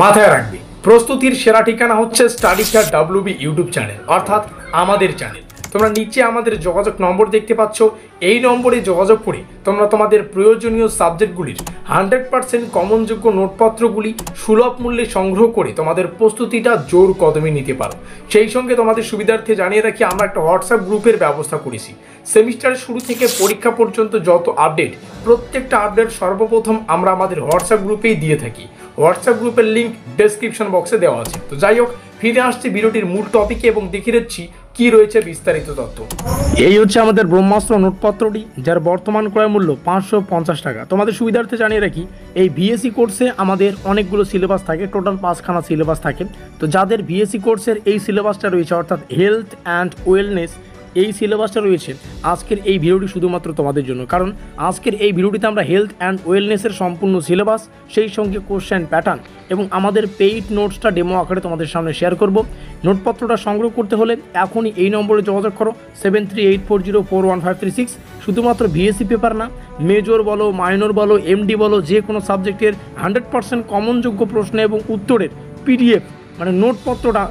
মাথায় রাখবে, প্রস্তুতির সেরা ঠিকানা হচ্ছে স্টাডিস্টার WB ইউটিউব চ্যানেল, অর্থাৎ আমাদের চ্যানেল। তোমরা নিচে আমাদের যোগাযোগ নম্বর দেখতে পাচ্ছ, এই নম্বরে যোগাযোগ করে তোমরা তোমাদের প্রয়োজনীয় সাবজেক্টগুলির 100% কমনযোগ্য নোটপত্রগুলি সুলভ মূল্যে সংগ্রহ করে তোমাদের প্রস্তুতিটা জোর কদমে নিতে পারো। সেই সঙ্গে তোমাদের সুবিধার্থে জানিয়ে রাখি, আমরা একটা হোয়াটসঅ্যাপ গ্রুপের ব্যবস্থা করেছি। সেমিস্টারের শুরু থেকে পরীক্ষা পর্যন্ত যত আপডেট, প্রত্যেকটা আপডেট সর্বপ্রথম আমরা আমাদের হোয়াটসঅ্যাপ গ্রুপেই দিয়ে থাকি। হোয়াটসঅ্যাপ গ্রুপের লিঙ্ক ডেসক্রিপশন বক্সে দেওয়া আছে। তো যাই হোক, ফিরে আসছি ভিডিওটির মূল টপিকে এবং দেখিয়ে দিচ্ছি কি রয়েছে বিস্তারিত তথ্য। এই হচ্ছে আমাদের ব্রহ্মাস্ত্র নোটপত্রটি, যার বর্তমান ক্রয় মূল্য 550 টাকা। তোমাদের সুবিধার্থে জানিয়ে রাখি, এই ভিএসসি কোর্সে আমাদের অনেকগুলো সিলেবাস থাকে, টোটাল 5খানা সিলেবাস থাকে। তো যাদের ভিএসসি কোর্সের এই সিলেবাসটা রয়েছে, অর্থাৎ হেলথ অ্যান্ড ওয়েলনেস, এই সিলেবাসটা রয়েছে, আজকের এই ভিডিওটি শুধুমাত্র তোমাদের জন্য। কারণ আজকের এই ভিডিওটিতে আমরা হেলথ অ্যান্ড ওয়েলনেসের সম্পূর্ণ সিলেবাস, সেই সঙ্গে কোশ্চেন প্যাটার্ন এবং আমাদের পেইড নোটসটা ডেমো আকারে তোমাদের সামনে শেয়ার করব। নোটপত্রটা সংগ্রহ করতে হলে এখনই এই নম্বরে যোগাযোগ করো, 7384041536। শুধুমাত্র ভিএসসি পেপার না, মেজর বলো, মাইনর বলো, এমডি বলো, যে কোনো সাবজেক্টের 100% কমনযোগ্য প্রশ্ন এবং উত্তরের পিডিএফ মানে নোটপত্রটা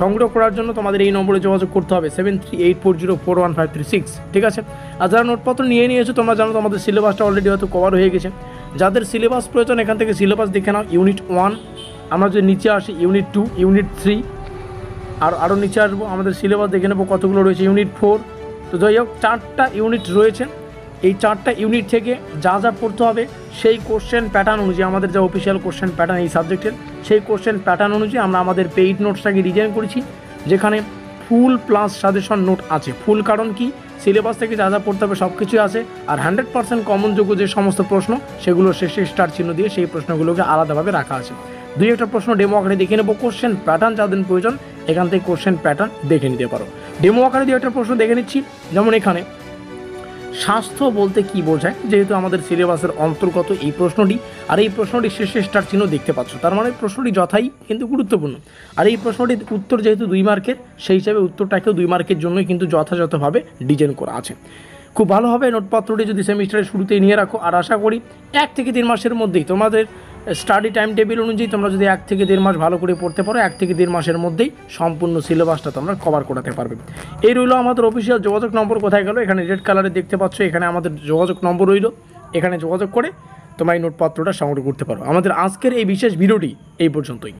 সংগ্রহ করার জন্য তোমাদের এই নম্বরে যোগাযোগ করতে হবে, 7384041536। ঠিক আছে? আর যারা নোটপত্র নিয়ে নিয়েছো, তোমরা জানো তোমাদের সিলেবাসটা অলরেডি হয়তো কভার হয়ে গেছে। যাদের সিলেবাস প্রয়োজন, এখান থেকে সিলেবাস দেখে নাও। ইউনিট 1, আমরা যদি নিচে আসি ইউনিট 2, ইউনিট 3, আর আরও নিচে আসবো, আমাদের সিলেবাস দেখে নেবো কতগুলো রয়েছে। ইউনিট 4। তো যাই হোক, 4টা ইউনিট রয়েছে। এই 4টা ইউনিট থেকে যা যা পড়তে হবে, সেই কোশ্চেন প্যাটার্ন অনুযায়ী, আমাদের যা অফিসিয়াল কোশ্চেন প্যাটার্ন এই সাবজেক্টের, সেই কোশ্চেন প্যাটার্ন অনুযায়ী আমরা আমাদের পেইড নোটসটাকে ডিজাইন করেছি, যেখানে ফুল প্লাস সাজেশন নোট আছে। ফুল কারণ কি, সিলেবাস থেকে যা যা পড়তে হবে সব কিছুই আছে। আর 100% কমনযোগ্য যে সমস্ত প্রশ্ন, সেগুলো শেষে স্টার চিহ্ন দিয়ে সেই প্রশ্নগুলোকে আলাদাভাবে রাখা আছে। দুই একটা প্রশ্ন ডেমো আকারে দেখে নেবো। কোশ্চেন প্যাটার্ন যাদের প্রয়োজন, এখান থেকে কোশ্চেন প্যাটার্ন দেখে নিতে পারো। ডেমো আকারে দিয়ে একটা প্রশ্ন দেখে নিচ্ছি। যেমন এখানে স্বাস্থ্য বলতে কি বোঝায়, যেহেতু আমাদের সিলেবাসের অন্তর্গত এই প্রশ্নটি, আর এই প্রশ্নটি শেষে স্টার চিহ্ন দেখতে পাচ্ছ, তার মানে প্রশ্নটি যথাই কিন্তু গুরুত্বপূর্ণ। আর এই প্রশ্নটির উত্তর যেহেতু 2 মার্কের, সেই হিসাবে উত্তরটাকেও 2 মার্কের জন্যই কিন্তু যথাযথভাবে ডিজাইন করা আছে। খুব ভালো হবে নোটপত্রটি যদি সেমিস্টারের শুরুতেই নিয়ে রাখো। আর আশা করি 1 থেকে 3 মাসের মধ্যেই তোমাদের স্টাডি টাইম টেবিল অনুযায়ী তোমরা যদি 1 থেকে 1.5 মাস ভালো করে পড়তে পারো, 1 থেকে 1.5 মাসের মধ্যেই সম্পূর্ণ সিলেবাসটা তোমরা কভার করাতে পারবে। এই রইল আমাদের অফিসিয়াল যোগাযোগ নম্বর। কোথায় গেল? এখানে রেড কালারে দেখতে পাচ্ছ, এখানে আমাদের যোগাযোগ নম্বর রইল। এখানে যোগাযোগ করে তোমরা এই নোটপত্রটা সংগ্রহ করতে পারো। আমাদের আজকের এই বিশেষ ভিডিওটি এই পর্যন্তই।